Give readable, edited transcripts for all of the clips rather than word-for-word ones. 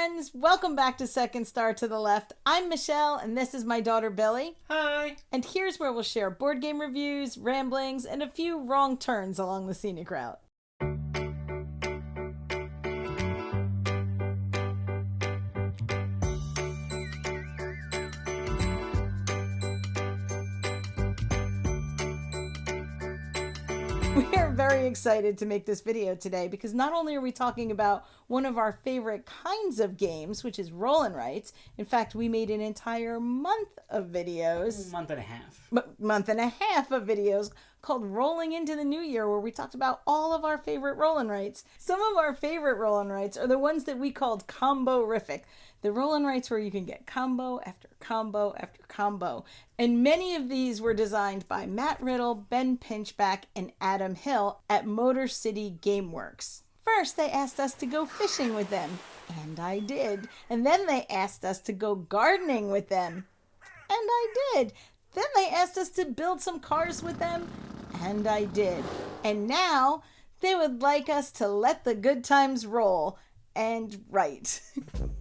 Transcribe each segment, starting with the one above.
friends, welcome back to Second Star to the Left. I'm Michelle and this is my daughter Billie. Hi. And here's where we'll share board game reviews, ramblings, and a few wrong turns along the scenic route. We are very excited to make this video today because not only are we talking about one of our favorite kinds of games, which is roll and writes. In fact, we made an entire month of videos. Month and a half. Month and a half of videos called Rolling into the New Year, where we talked about all of our favorite roll and writes. Some of our favorite roll and writes are the ones that we called combo-rific. The roll and writes where you can get combo after combo after combo. And many of these were designed by Matt Riddle, Ben Pinchback, and Adam Hill at Motor City Gameworks. First, they asked us to go fishing with them, and I did. And then they asked us to go gardening with them, and I did. Then they asked us to build some cars with them, and I did. And now they would like us to let the good times roll and write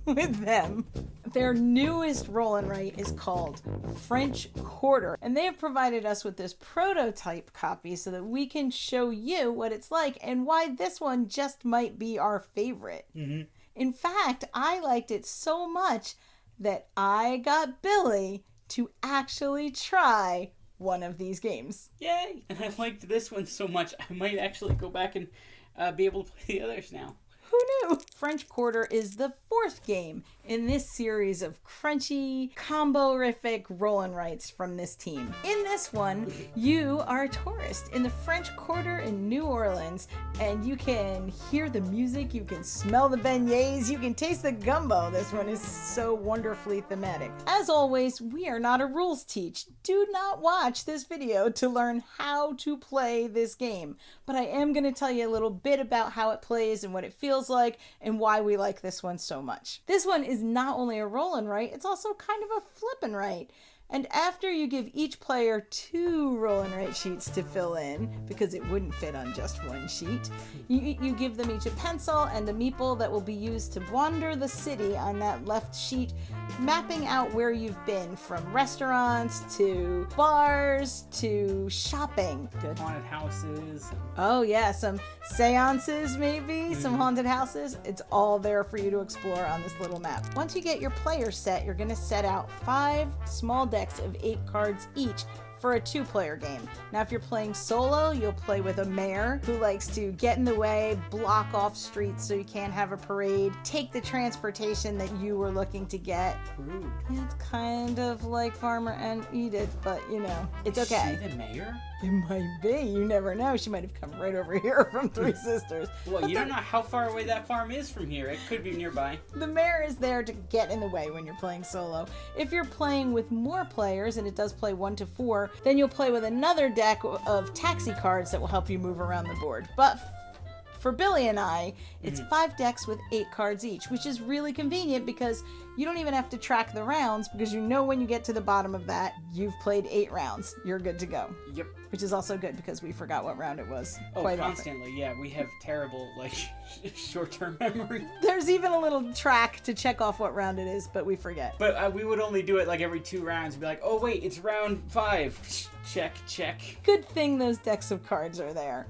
with them. Their newest roll and write is called French Quarter, and they have provided us with this prototype copy so that we can show you what it's like and why this one just might be our favorite. In fact, I liked it so much that I got Billie to actually try one of these games. Yay! And I liked this one so much, I might actually go back and be able to play the others now. Who knew? French Quarter is the fourth game in this series of crunchy, combo-rific roll and writes from this team. In this one, you are a tourist in the French Quarter in New Orleans, and you can hear the music, you can smell the beignets, you can taste the gumbo. This one is so wonderfully thematic. As always, we are not a rules teach. Do not watch this video to learn how to play this game, but I am going to tell you a little bit about how it plays and what it feels like and why we like this one so much. This one is not only a roll and write, it's also kind of a flip and write. And after you give each player 2 roll and write sheets to fill in, because it wouldn't fit on just one sheet, you give them each a pencil and a meeple that will be used to wander the city on that left sheet, mapping out where you've been, from restaurants to bars to shopping. Good. Haunted houses. Oh yeah, some seances maybe, some haunted houses. It's all there for you to explore on this little map. Once you get your player set, you're going to set out 5 small decks of 8 cards each for a 2-player game. Now, if you're playing solo, you'll play with a mayor who likes to get in the way, block off streets so you can't have a parade, take the transportation that you were looking to get. Rude. It's kind of like Farmer and Edith, but you know, it's okay. Is she the mayor? It might be. You never know. She might have come right over here from Three Sisters. Well, But you don't know how far away that farm is from here. It could be nearby. The mayor is there to get in the way when you're playing solo. If you're playing with more players, and it does play 1 to 4, then you'll play with another deck of taxi cards that will help you move around the board. But for Billie and I, it's 5 decks with 8 cards each, which is really convenient because you don't even have to track the rounds, because you know when you get to the bottom of that, you've played 8 rounds. You're good to go. Yep. Which is also good because we forgot what round it was Oh, often. constantly. Yeah, we have terrible, short-term memory. There's even a little track to check off what round it is, but we forget. But we would only do it every 2 rounds. We'd be like, oh wait, it's round 5. Check, check. Good thing those decks of cards are there.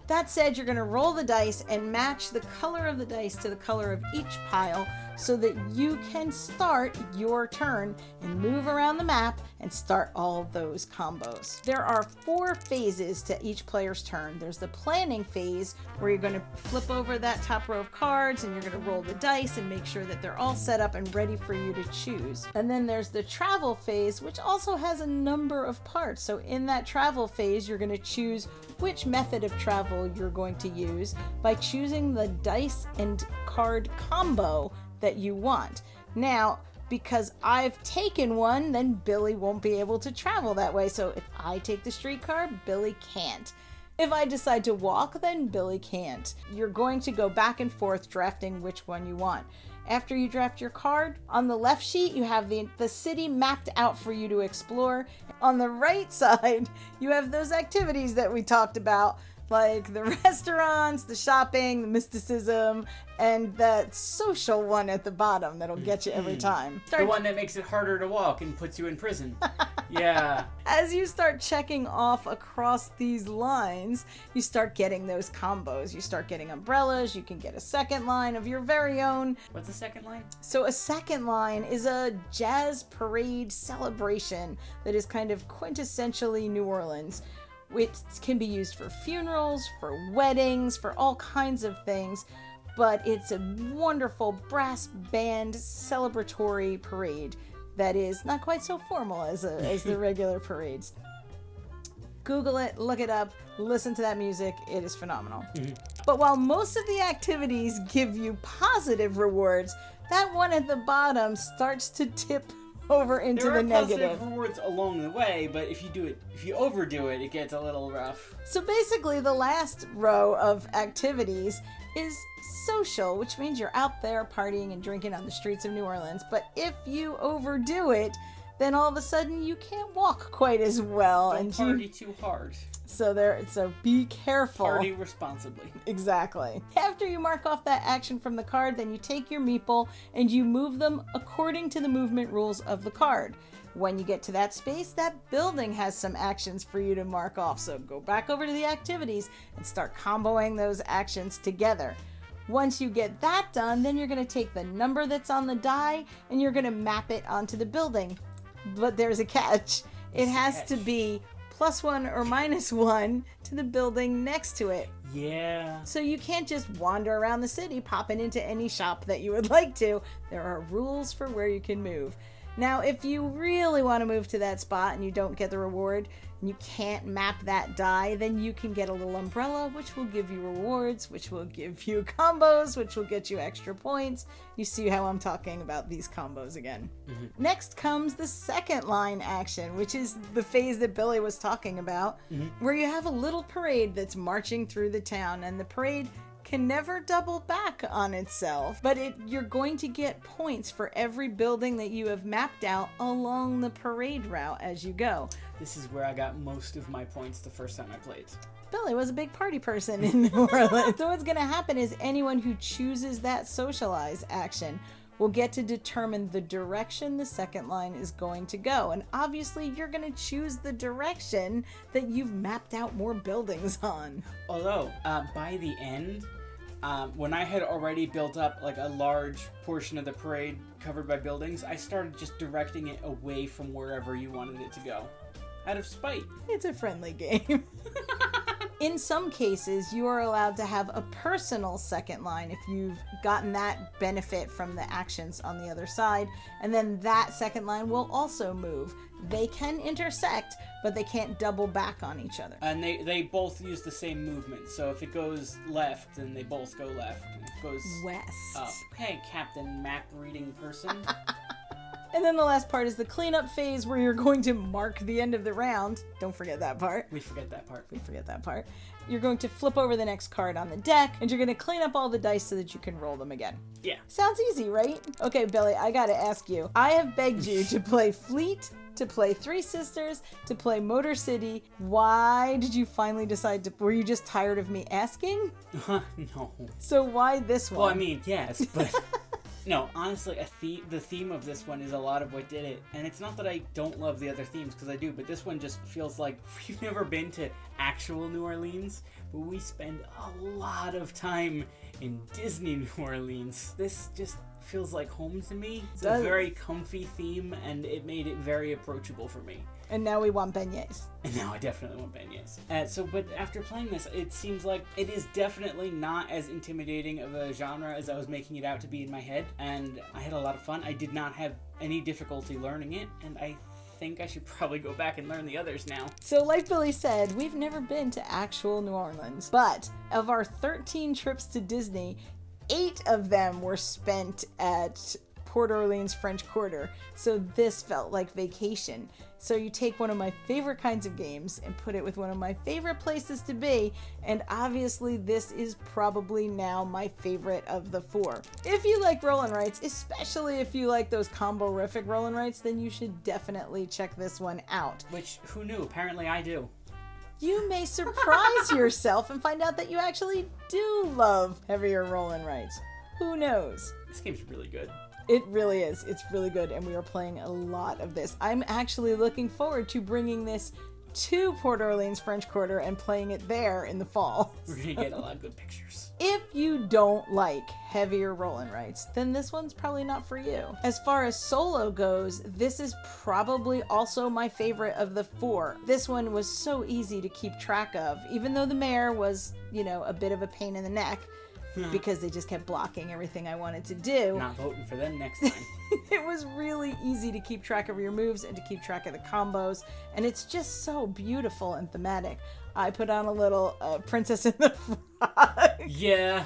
That said, you're going to roll the dice and match the color of the dice to the color of each pile so that you can start your turn and move around the map and start all those combos. There are 4 phases to each player's turn. There's the planning phase where you're going to flip over that top row of cards and you're going to roll the dice and make sure that they're all set up and ready for you to choose. And then there's the travel phase, which also has a number of parts. So in that travel phase, you're going to choose which method of travel you're going to use by choosing the dice and card combo that you want. Now, because I've taken one, then Billie won't be able to travel that way. So if I take the streetcar, Billie can't. If I decide to walk, then Billie can't. You're going to go back and forth drafting which one you want. After you draft your card, on the left sheet, you have the city mapped out for you to explore. On the right side, you have those activities that we talked about, like the restaurants, the shopping, the mysticism, and that social one at the bottom that'll get you every time. The one that makes it harder to walk and puts you in prison. Yeah. As you start checking off across these lines, you start getting those combos. You start getting umbrellas. You can get a second line of your very own. What's the second line? So a second line is a jazz parade celebration that is kind of quintessentially New Orleans. It can be used for funerals, for weddings, for all kinds of things, but it's a wonderful brass band celebratory parade that is not quite so formal as the regular parades. Google it, look it up, listen to that music. It is phenomenal. Mm-hmm. But while most of the activities give you positive rewards, that one at the bottom starts to tip over into the negative. There are positive rewards along the way, but if you overdo it, it gets a little rough. So basically, the last row of activities is social, which means you're out there partying and drinking on the streets of New Orleans. But if you overdo it, then all of a sudden you can't walk quite as well. Don't party too hard. So be careful. Party responsibly. Exactly. After you mark off that action from the card, then you take your meeple and you move them according to the movement rules of the card. When you get to that space, that building has some actions for you to mark off. So go back over to the activities and start comboing those actions together. Once you get that done, then you're going to take the number that's on the die and you're going to map it onto the building. But there's a catch. It has to be +1 or -1 to the building next to it. Yeah. So you can't just wander around the city popping into any shop that you would like to. There are rules for where you can move. Now, if you really want to move to that spot and you don't get the reward, and you can't map that die, then you can get a little umbrella, which will give you rewards, which will give you combos, which will get you extra points. You see how I'm talking about these combos again. Mm-hmm. Next comes the second line action, which is the phase that Billy was talking about, where you have a little parade that's marching through the town, and the parade can never double back on itself, but you're going to get points for every building that you have mapped out along the parade route as you go. This is where I got most of my points the first time I played. Billy was a big party person in New Orleans. So what's going to happen is anyone who chooses that socialize action will get to determine the direction the second line is going to go. And obviously you're going to choose the direction that you've mapped out more buildings on. Although, by the end, when I had already built up like a large portion of the parade covered by buildings, I started just directing it away from wherever you wanted it to go. Out of spite. It's a friendly game. In some cases, you are allowed to have a personal second line if you've gotten that benefit from the actions on the other side, and then that second line will also move. They can intersect, but they can't double back on each other. And they both use the same movement, so if it goes left, then they both go left. And if it goes west. Up. Hey, Captain Map reading person. And then the last part is the cleanup phase where you're going to mark the end of the round. Don't forget that part. We forget that part. You're going to flip over the next card on the deck, and you're going to clean up all the dice so that you can roll them again. Yeah. Sounds easy, right? Okay, Billy, I gotta ask you. I have begged you to play Fleet, to play Three Sisters, to play Motor City. Why did you finally decide to... Were you just tired of me asking? No. So why this one? Well, I mean, yes, but... No, honestly, the theme of this one is a lot of what did it. And it's not that I don't love the other themes, because I do, but this one just feels like we've never been to actual New Orleans, but we spend a lot of time in Disney New Orleans. This just feels like home to me. It's a very comfy theme, and it made it very approachable for me. And now we want beignets. And now I definitely want beignets. But after playing this, it seems like it is definitely not as intimidating of a genre as I was making it out to be in my head. And I had a lot of fun. I did not have any difficulty learning it, and I think I should probably go back and learn the others now. So like Billy said, we've never been to actual New Orleans. But of our 13 trips to Disney, 8 of them were spent at Port Orleans French Quarter. So this felt like vacation. So you take one of my favorite kinds of games and put it with one of my favorite places to be, and obviously this is probably now my favorite of the 4. If you like roll and writes, especially if you like those combo-rific roll and writes, then you should definitely check this one out. Which, who knew? Apparently I do. you may surprise yourself and find out that you actually do love heavier roll-and writes. Who knows? This game's really good. It really is. It's really good, and we are playing a lot of this. I'm actually looking forward to bringing this to Port Orleans French Quarter and playing it there in the fall. We're going to get a lot of good pictures. If you don't like heavier roll-and writes, then this one's probably not for you. As far as solo goes, this is probably also my favorite of the 4. This one was so easy to keep track of, even though the mayor was, a bit of a pain in the neck because they just kept blocking everything I wanted to do. Not voting for them next time. It was really easy to keep track of your moves and to keep track of the combos, and it's just so beautiful and thematic. I put on a little Princess in the Frog. Yeah.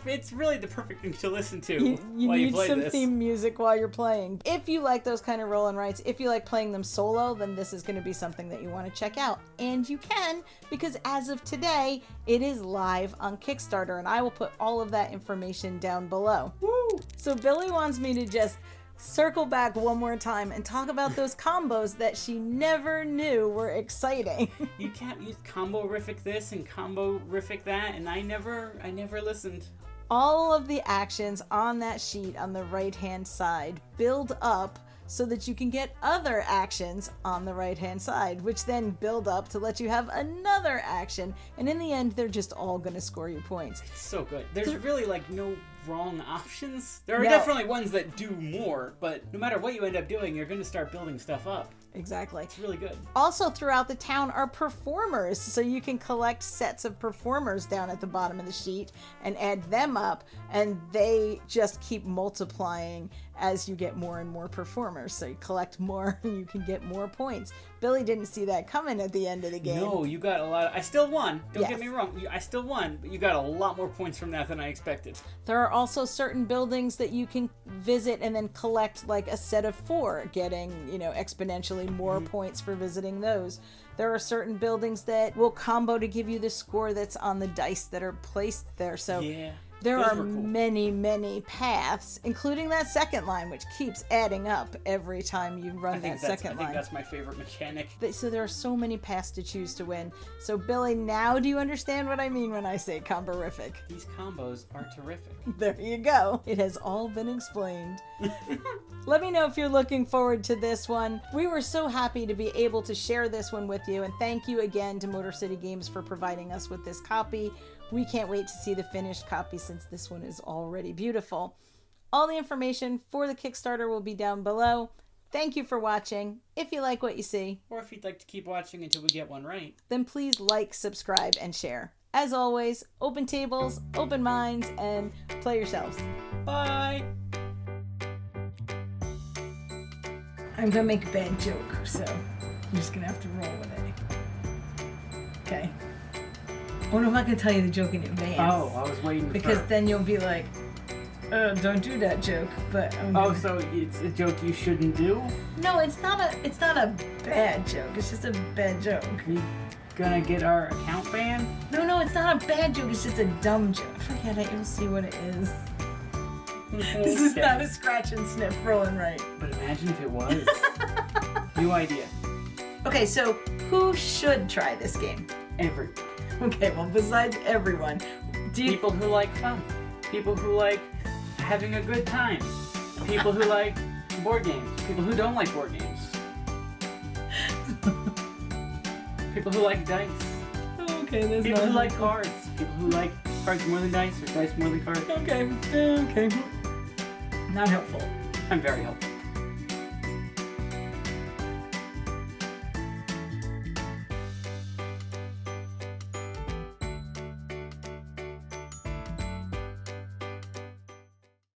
It's really the perfect thing to listen to you while you need play some this. theme music while you're playing. If you like those kind of roll and writes, if you like playing them solo, then this is going to be something that you want to check out. And you can, because as of today, it is live on Kickstarter, and I will put all of that information down below. Woo! So Billy wants me to just circle back one more time and talk about those combos that she never knew were exciting. You can't use combo-rific this and combo-rific that, and I never listened. All of the actions on that sheet on the right-hand side build up so that you can get other actions on the right-hand side, which then build up to let you have another action. And in the end, they're just all going to score you points. It's so good. There's really no wrong options. There are No. definitely ones that do more, but no matter what you end up doing, you're going to start building stuff up. Exactly. It's really good. Also throughout the town are performers, so you can collect sets of performers down at the bottom of the sheet and add them up, and they just keep multiplying as you get more and more performers. So you collect more and you can get more points. Billy didn't see that coming at the end of the game. No, you got a lot. I still won. Don't Yes. get me wrong. I still won, but you got a lot more points from that than I expected. There are also certain buildings that you can visit and then collect like a set of 4, getting, exponentially more points for visiting those. There are certain buildings that will combo to give you the score that's on the dice that are placed there. So Yeah. there those are were cool. many, many paths, including that second line, which keeps adding up every time you run that second I line. think that's my favorite mechanic. So there are so many paths to choose to win. So Billy, now do you understand what I mean when I say combo-rific? These combos are terrific. There you go. It has all been explained. Let me know if you're looking forward to this one. We were so happy to be able to share this one with you, and thank you again to Motor City Games for providing us with this copy. We can't wait to see the finished copy since this one is already beautiful. All the information for the Kickstarter will be down below. Thank you for watching. If you like what you see, Or if you'd like to keep watching until we get one right. then please like, subscribe, and share. As always, open tables, open minds, and play yourselves. Bye! I'm gonna make a bad joke, so I'm just gonna have to roll with it. Okay. Oh no, I'm not gonna tell you the joke in advance. Oh, I was waiting Because for... then you'll be like, don't do that joke. But Oh, so it's a joke you shouldn't do? no, it's not a bad joke. It's just a bad joke. You gonna get our account banned? No, it's not a bad joke. It's just a dumb joke. Forget it. You'll see what it is. This is not a scratch and sniff rolling right. But imagine if it was. New idea. Okay, so who should try this game? Everyone. Okay, well, besides everyone, do you... People who like fun. People who like having a good time. People who like board games. People who don't like board games. People who like dice. Okay, there's People no... who like cards. People who like cards more than dice or dice more than cards. Okay. Not helpful. I'm very helpful.